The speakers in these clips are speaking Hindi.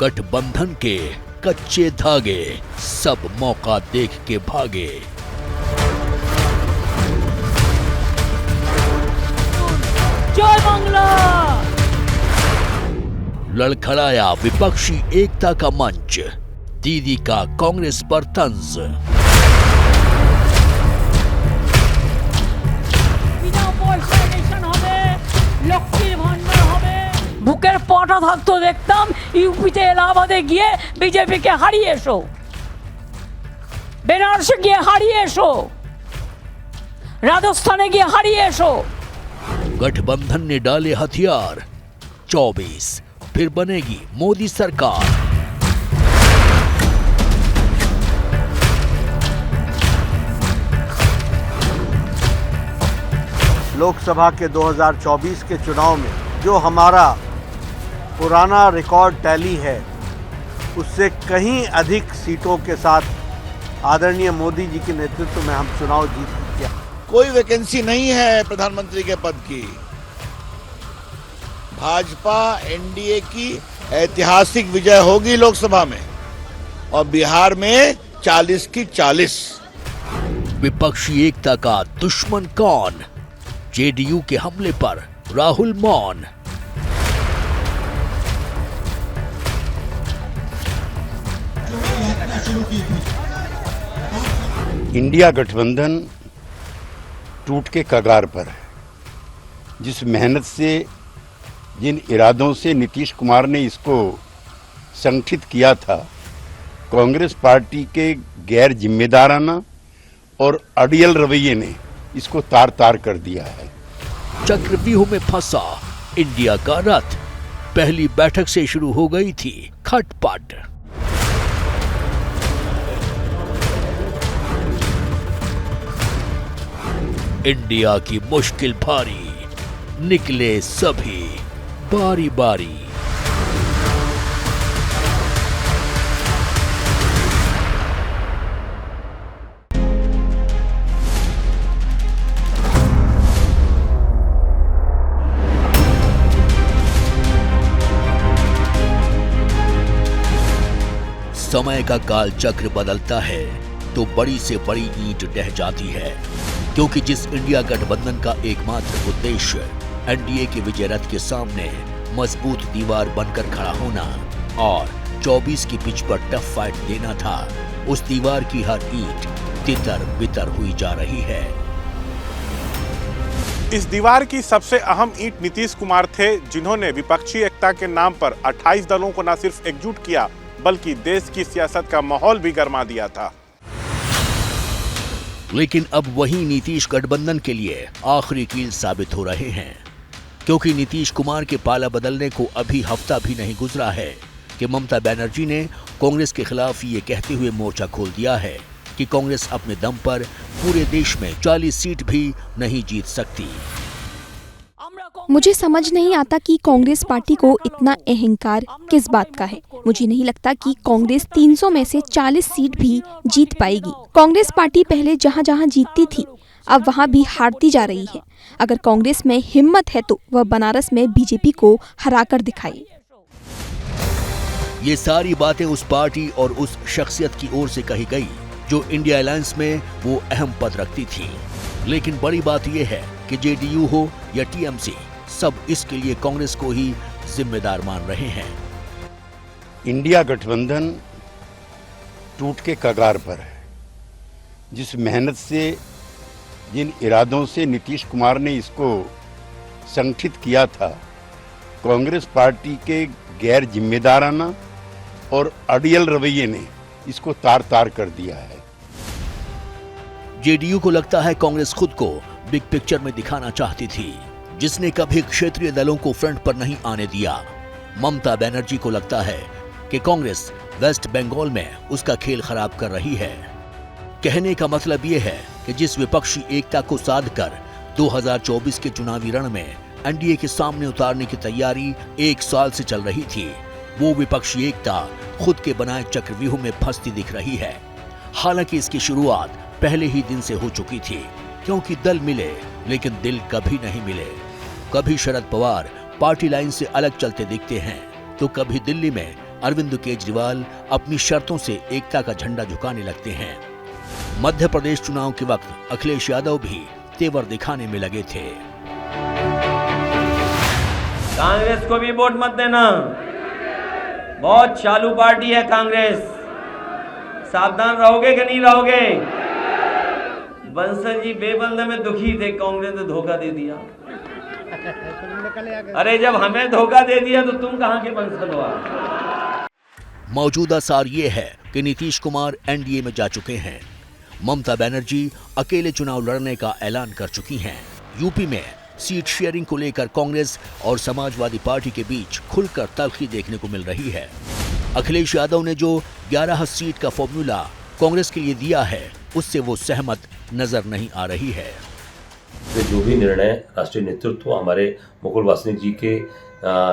गठबंधन के कच्चे धागे सब मौका देख के भागे। जय बांग्ला। लड़खड़ाया विपक्षी एकता का मंच, दीदी का कांग्रेस पर तंज। বুকের পটা থাকতো দেখতাম ইউপিতে এলাহাবাদে গিয়ে বিজেপিকে হারিয়ে এসো, বেনারসে গিয়ে হারিয়ে এসো, राजस्थान गए हारिए एसो। गठबंधन ने डाले हथियार, 24 फिर बनेगी मोदी सरकार। लोकसभा के 2024 के चुनाव में जो हमारा पुराना रिकॉर्ड टैली है उससे कहीं अधिक सीटों के साथ आदरणीय मोदी जी के नेतृत्व में हम चुनाव जीत गया। कोई वैकेंसी नहीं है प्रधानमंत्री के पद की। भाजपा एनडीए की ऐतिहासिक विजय होगी लोकसभा में और बिहार में 40 की 40। विपक्षी एकता का दुश्मन कौन? जेडीयू के हमले पर राहुल मौन। इंडिया गठबंधन टूट के कगार पर है। जिस मेहनत से, जिन इरादों से नीतीश कुमार ने इसको संगठित किया था, कांग्रेस पार्टी के गैर जिम्मेदाराना और अड़ियल रवैये ने इसको तार तार कर दिया है। चक्रव्यूह में फंसा इंडिया का रथ, पहली बैठक से शुरू हो गई थी खटपट। इंडिया की मुश्किल भारी, निकले सभी बारी बारी। समय का काल चक्र बदलता है तो बड़ी से बड़ी ईंट ढह जाती है, क्योंकि जिस इंडिया गठबंधन का एकमात्र उद्देश्य एनडीए के विजय रथ के सामने मजबूत दीवार बनकर खड़ा होना और 24 की पिच पर टफ फाइट देना था, उस दीवार की हर ईंट तितर बितर हुई जा रही है। इस दीवार की सबसे अहम ईंट नीतीश कुमार थे, जिन्होंने विपक्षी एकता के नाम पर 28 दलों को न सिर्फ एकजुट किया बल्कि देश की सियासत का माहौल भी गरमा दिया था। लेकिन अब वही नीतीश गठबंधन के लिए आखिरी कील साबित हो रहे हैं, क्योंकि नीतीश कुमार के पाला बदलने को अभी हफ्ता भी नहीं गुजरा है कि ममता बनर्जी ने कांग्रेस के खिलाफ ये कहते हुए मोर्चा खोल दिया है कि कांग्रेस अपने दम पर पूरे देश में 40 सीट भी नहीं जीत सकती। मुझे समझ नहीं आता कि कांग्रेस पार्टी को इतना अहंकार किस बात का है। मुझे नहीं लगता कि कांग्रेस 300 में से 40 सीट भी जीत पाएगी। कांग्रेस पार्टी पहले जहां जहां जीतती थी, अब वहां भी हारती जा रही है। अगर कांग्रेस में हिम्मत है तो वह बनारस में बीजेपी को हराकर दिखाए। ये सारी बातें उस पार्टी और उस शख्सियत की ओर से कही गई जो इंडिया अलायंस में वो अहम पद रखती थी। लेकिन बड़ी बात यह है कि जेडीयू हो या टीएमसी, सब इसके लिए कांग्रेस को ही जिम्मेदार मान रहे हैं। इंडिया गठबंधन टूट के कगार पर है। जिस मेहनत से, जिन इरादों से नीतीश कुमार ने इसको संगठित किया था, कांग्रेस पार्टी के गैर जिम्मेदाराना और अड़ियल रवैये ने इसको तार तार कर दिया है। जेडीयू को लगता है कांग्रेस खुद को बिग पिक्चर में दिखाना चाहती थी, जिसने कभी क्षेत्रीय दलों को फ्रंट पर नहीं आने दिया। ममता बनर्जी को लगता है कि कांग्रेस वेस्ट बंगाल में उसका खेल खराब कर रही है। कहने का मतलब यह है कि जिस विपक्षी एकता को साध कर 2024 के चुनावी रण में एनडीए के सामने उतारने की तैयारी 1 साल से चल रही थी, वो विपक्षी एकता खुद के बनाए चक्रव्यूह में फंसती दिख रही है। हालांकि इसकी शुरुआत पहले ही दिन से हो चुकी थी, क्योंकि दल मिले लेकिन दिल कभी नहीं मिले। कभी शरद पवार पार्टी लाइन से अलग चलते दिखते हैं तो कभी दिल्ली में अरविंद केजरीवाल अपनी शर्तों से एकता का झंडा झुकाने लगते हैं। मध्य प्रदेश चुनाव के वक्त अखिलेश यादव भी तेवर दिखाने में लगे थे। कांग्रेस को भी वोट मत देना, बहुत चालू पार्टी है कांग्रेस, सावधान रहोगे कि नहीं रहोगे? बंसल जी बेबंद में दुखी थे, कांग्रेस ने धोखा दे दिया। अरे जब हमें धोखा दे दिया तो तुम कहां के बंसल हो? मौजूदा सार ये है कि नीतीश कुमार एनडीए में जा चुके हैं। ममता बनर्जी अकेले चुनाव लड़ने का ऐलान कर चुकी हैं। यूपी में सीट शेयरिंग को लेकर कांग्रेस और समाजवादी पार्टी के बीच खुलकर तल्खी देखने को मिल रही है। अखिलेश यादव ने जो 11 सीट का फॉर्मूला कांग्रेस के लिए दिया है, उससे वो सहमत नजर नहीं आ रही है। जो भी निर्णय राष्ट्रीय नेतृत्व हमारे मुकुल वासनिक जी के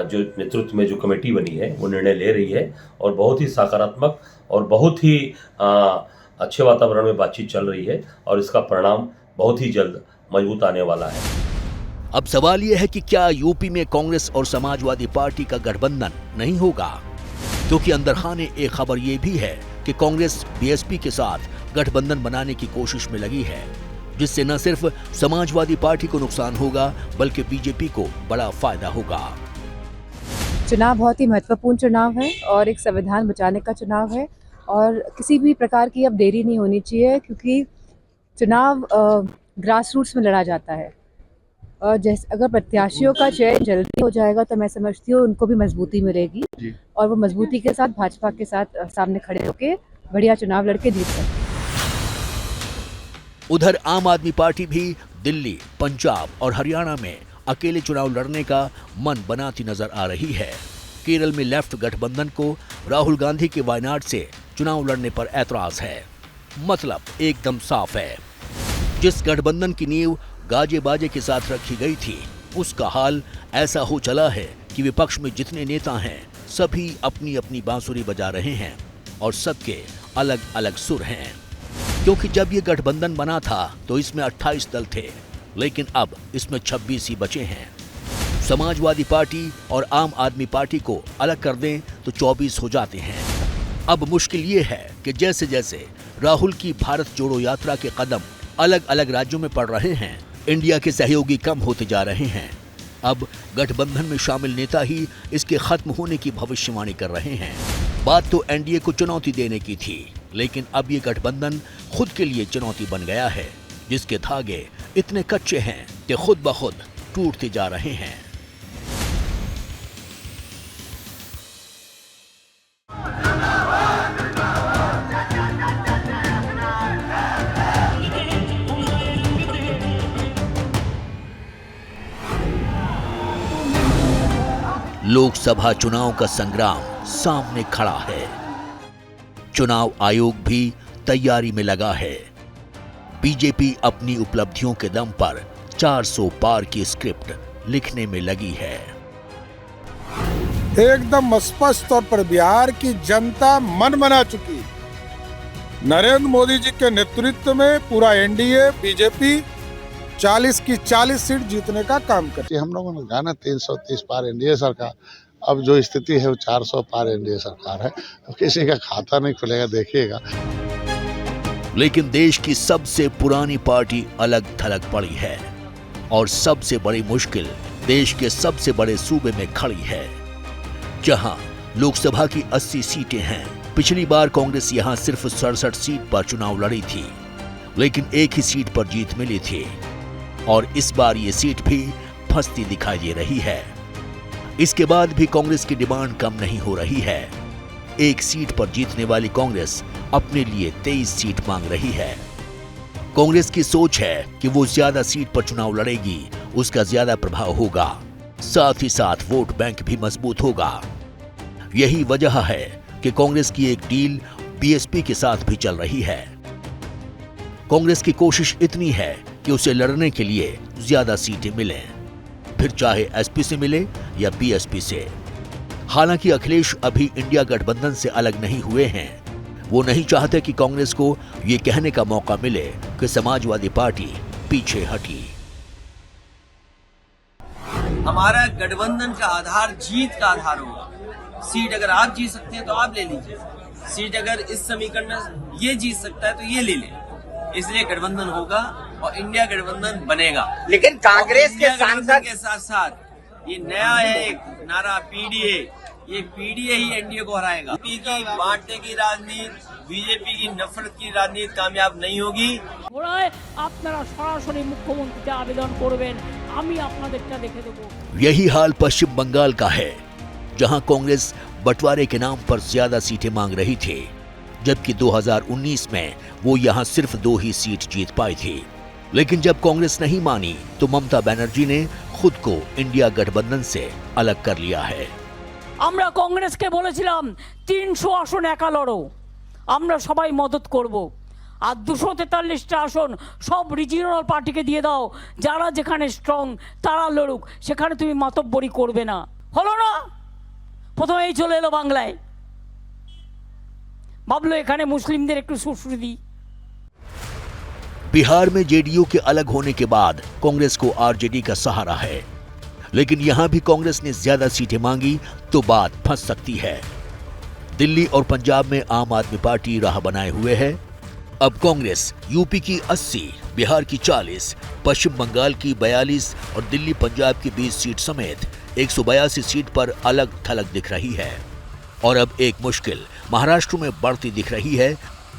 जो नेतृत्व में जो कमेटी बनी है वो निर्णय ले रही है और बहुत ही सकारात्मक और बहुत ही अच्छे वातावरण में बातचीत चल रही है और इसका परिणाम बहुत ही जल्द मजबूत आने वाला है। अब सवाल यह है कि क्या यूपी में कांग्रेस और समाजवादी पार्टी का गठबंधन नहीं होगा, क्योंकि अंदरखाने एक खबर ये भी है कि कांग्रेस बीएसपी के साथ गठबंधन बनाने की कोशिश में लगी है, जिससे न सिर्फ समाजवादी पार्टी को नुकसान होगा बल्कि बीजेपी को बड़ा फायदा होगा। चुनाव बहुत ही महत्वपूर्ण चुनाव है और एक संविधान बचाने का चुनाव है और किसी भी प्रकार की अब देरी नहीं होनी चाहिए, क्योंकि चुनाव ग्रास रूट्स में लड़ा जाता है और जैसे अगर प्रत्याशियों का चयन जल्दी हो जाएगा तो मैं समझती हूँ उनको भी मजबूती मिलेगी और वो मजबूती के साथ भाजपा के साथ सामने खड़े होकर बढ़िया चुनाव लड़के जीत सकते। उधर आम आदमी पार्टी भी दिल्ली, पंजाब और हरियाणा में अकेले चुनाव लड़ने का मन बनाती नजर आ रही है। केरल में लेफ्ट गठबंधन को राहुल गांधी के वायनाड से चुनाव लड़ने पर ऐतराज है। मतलब एकदम साफ है, जिस गठबंधन की नींव गाजे बाजे के साथ रखी गई थी, उसका हाल ऐसा हो चला है कि विपक्ष में जितने नेता हैं सभी अपनी अपनी बांसुरी बजा रहे हैं और सबके अलग अलग सुर हैं। क्योंकि जब ये गठबंधन बना था तो इसमें 28 दल थे, लेकिन अब इसमें 26 ही बचे हैं। समाजवादी पार्टी और आम आदमी पार्टी को अलग कर दें तो 24 हो जाते हैं। अब मुश्किल ये है कि जैसे जैसे राहुल की भारत जोड़ो यात्रा के कदम अलग अलग राज्यों में पड़ रहे हैं, इंडिया के सहयोगी कम होते जा रहे हैं। अब गठबंधन में शामिल नेता ही इसके खत्म होने की भविष्यवाणी कर रहे हैं। बात तो एनडीए को चुनौती देने की थी, लेकिन अब ये गठबंधन खुद के लिए चुनौती बन गया है, जिसके धागे इतने कच्चे हैं कि खुद ब खुद टूटते जा रहे हैं। लोकसभा चुनाव का संग्राम सामने खड़ा है। चुनाव आयोग भी तैयारी में लगा है। बीजेपी अपनी उपलब्धियों के दम पर 400 पार की स्क्रिप्ट लिखने में लगी है। एकदम स्पष्ट तौर पर बिहार की जनता मन बना चुकी। नरेंद्र मोदी जी के नेतृत्व में पूरा एनडीए बीजेपी 40 की 40 सीट जीतने का काम करती है। हम लोगों ने कहा ना 330 पार एनडीए सरकार, अब जो स्थिति है वो 400 पार एनडीए सरकार है, तो किसी का खाता नहीं खुलेगा, देखिएगा। लेकिन देश की सबसे पुरानी पार्टी अलग थलग पड़ी है और सबसे बड़ी मुश्किल देश के सबसे बड़े सूबे में खड़ी है, जहां लोकसभा की 80 सीटें हैं। पिछली बार कांग्रेस यहां सिर्फ 67 सीट पर चुनाव लड़ी थी, लेकिन एक ही सीट पर जीत मिली थी और इस बार ये सीट भी फंसती दिखाई दे रही है। इसके बाद भी कांग्रेस की डिमांड कम नहीं हो रही है। एक सीट पर जीतने वाली कांग्रेस अपने लिए 23 सीट मांग रही है। कांग्रेस की सोच है कि वो ज्यादा सीट पर चुनाव लड़ेगी, उसका ज्यादा प्रभाव होगा, साथ ही साथ वोट बैंक भी मजबूत होगा। यही वजह है कि कांग्रेस की एक डील बीएसपी के साथ भी चल रही है। कांग्रेस की कोशिश इतनी है कि उसे लड़ने के लिए ज्यादा सीटें मिलें, फिर चाहे एसपी से मिले या बीएसपी से। हालांकि अखिलेश अभी इंडिया गठबंधन से अलग नहीं हुए हैं। वो नहीं चाहते कि कांग्रेस को ये कहने का मौका मिले कि समाजवादी पार्टी पीछे हटी। हमारा गठबंधन का आधार जीत का आधार होगा। सीट अगर आप जीत सकते हैं तो आप ले लीजिए, सीट अगर इस समीकरण में ये जीत सकता है तो ये ले लें। इसलिए गठबंधन होगा और इंडिया गठबंधन बनेगा। लेकिन कांग्रेस के सांसद के साथ साथ ये नया है एक नारा पीडीए, ये पीडीए ही एनडीए को हराएगा। बीजेपी की बांटने की राजनीति, बीजेपी की नफरत की राजनीति कामयाब नहीं होगी। আপনারা সরাসরি মুখ্যমন্ত্রীকে আবেদন করবেন, আমি আপনাদেরটা দেখে দেবো। यही हाल पश्चिम बंगाल का है, जहां कांग्रेस बंटवारे के नाम पर ज्यादा सीटें मांग रही थी, जबकि 2019 में वो यहां सिर्फ 2 ही सीट जीत पाई थी। लेकिन जब कांग्रेस नहीं मानी तो ममता बनर्जी ने खुद को इंडिया गठबंधन से अलग कर लिया है। আমরা কংগ্রেসকে বলেছিলাম 300 আসন একা লড়ো, আমরা সবাই মদত করব, আর 243টা আসন সব রিজিওনাল পার্টিকে দিয়ে দাও, যারা যেখানে স্ট্রং তারা লড়ুক, সেখানে তুমি মাতব্বরি করবে না। হলো না? প্রথমেই চলে এলো বাংলায়, ভাবলো এখানে মুসলিমদের একটু সুশ্রী দিই। बिहार में जेडीयू के अलग होने के बाद कांग्रेस को आरजेडी का सहारा है, लेकिन यहां भी कांग्रेस ने ज्यादा सीटें मांगी तो बात फंस सकती है। दिल्ली और पंजाब में आम आदमी पार्टी राह बनाए हुए है। अब कांग्रेस यूपी की 80, बिहार की 40, पश्चिम बंगाल की 42 और दिल्ली पंजाब की 20 सीट समेत 182 सीट पर अलग थलग दिख रही है। और अब एक मुश्किल महाराष्ट्र में बढ़ती दिख रही है,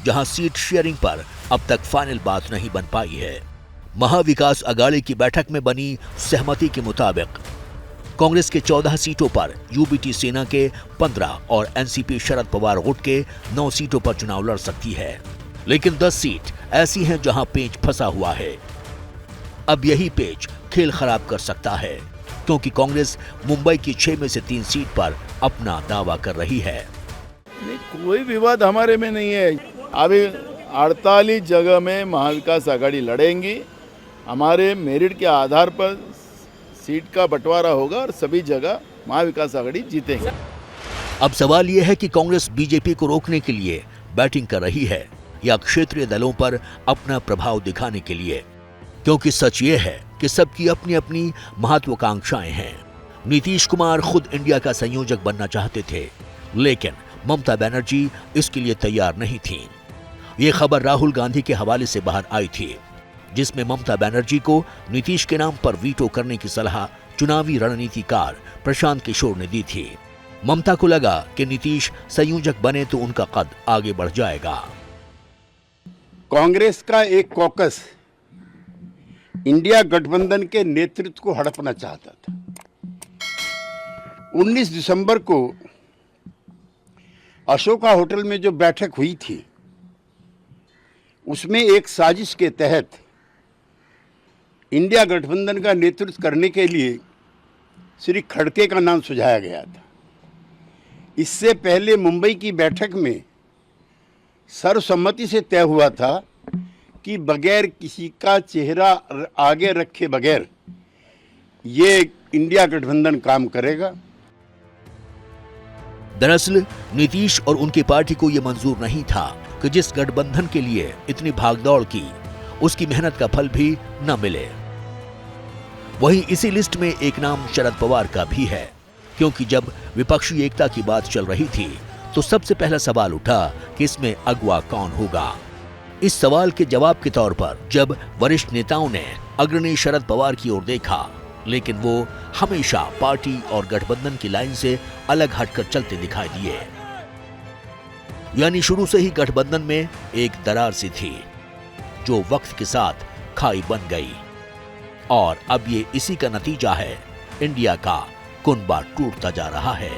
जहां सीट शेयरिंग पर अब तक फाइनल बात नहीं बन पाई है। महाविकास अघाड़ी की बैठक में बनी सहमति के मुताबिक कांग्रेस के 14 सीटों पर यूबीटी सेना के 15 और एनसीपी शरद पवार गुट के 9 सीटों पर चुनाव लड़ सकती है। लेकिन 10 सीट ऐसी हैं जहां पेच फंसा हुआ है। अब यही पेच खेल खराब कर सकता है, क्योंकि कांग्रेस मुंबई की 6 में से 3 सीट पर अपना दावा कर रही है। नहीं, कोई विवाद हमारे में नहीं है। अभी 48 जगह में महाविकास आघाड़ी लड़ेंगी, हमारे मेरिट के आधार पर सीट का बंटवारा होगा और सभी जगह महाविकास आघाड़ी जीतेंगे। अब सवाल यह है कि कांग्रेस बीजेपी को रोकने के लिए बैटिंग कर रही है या क्षेत्रीय दलों पर अपना प्रभाव दिखाने के लिए, क्योंकि सच ये है कि सबकी अपनी अपनी महत्वाकांक्षाएं हैं। नीतीश कुमार खुद इंडिया का संयोजक बनना चाहते थे, लेकिन ममता बनर्जी इसके लिए तैयार नहीं थी। ये खबर राहुल गांधी के हवाले से बाहर आई थी, जिसमें ममता बनर्जी को नीतीश के नाम पर वीटो करने की सलाह चुनावी रणनीतिकार प्रशांत किशोर ने दी थी। ममता को लगा कि नीतीश संयोजक बने तो उनका कद आगे बढ़ जाएगा। कांग्रेस का एक कॉकस इंडिया गठबंधन के नेतृत्व को हड़पना चाहता था। 19 दिसंबर को अशोका होटल में जो बैठक हुई थी, उसमें एक साजिश के तहत इंडिया गठबंधन का नेतृत्व करने के लिए श्री खड़गे का नाम सुझाया गया था। इससे पहले मुंबई की बैठक में सर्वसम्मति से तय हुआ था कि बगैर किसी का चेहरा आगे रखे बगैर ये इंडिया गठबंधन काम करेगा। दरअसल नीतीश और उनकी पार्टी को यह मंजूर नहीं था कि जिस गठबंधन के लिए इतनी भागदौड़ की, उसकी मेहनत का फल भी न मिले। वहीं इसी लिस्ट में एक नाम शरद पवार का भी है, क्योंकि जब विपक्षी एकता की बात चल रही थी तो सबसे पहला सवाल उठा कि इसमें अगवा कौन होगा। इस सवाल के जवाब के तौर पर जब वरिष्ठ नेताओं ने अग्रणी शरद पवार की ओर देखा, लेकिन वो हमेशा पार्टी और गठबंधन की लाइन से अलग हटकर चलते दिखाई दिए। यानी शुरू से ही गठबंधन में एक दरार सी थी, जो वक्त के साथ खाई बन गई। और अब ये इसी का नतीजा है, इंडिया का कुनबा टूटता जा रहा है।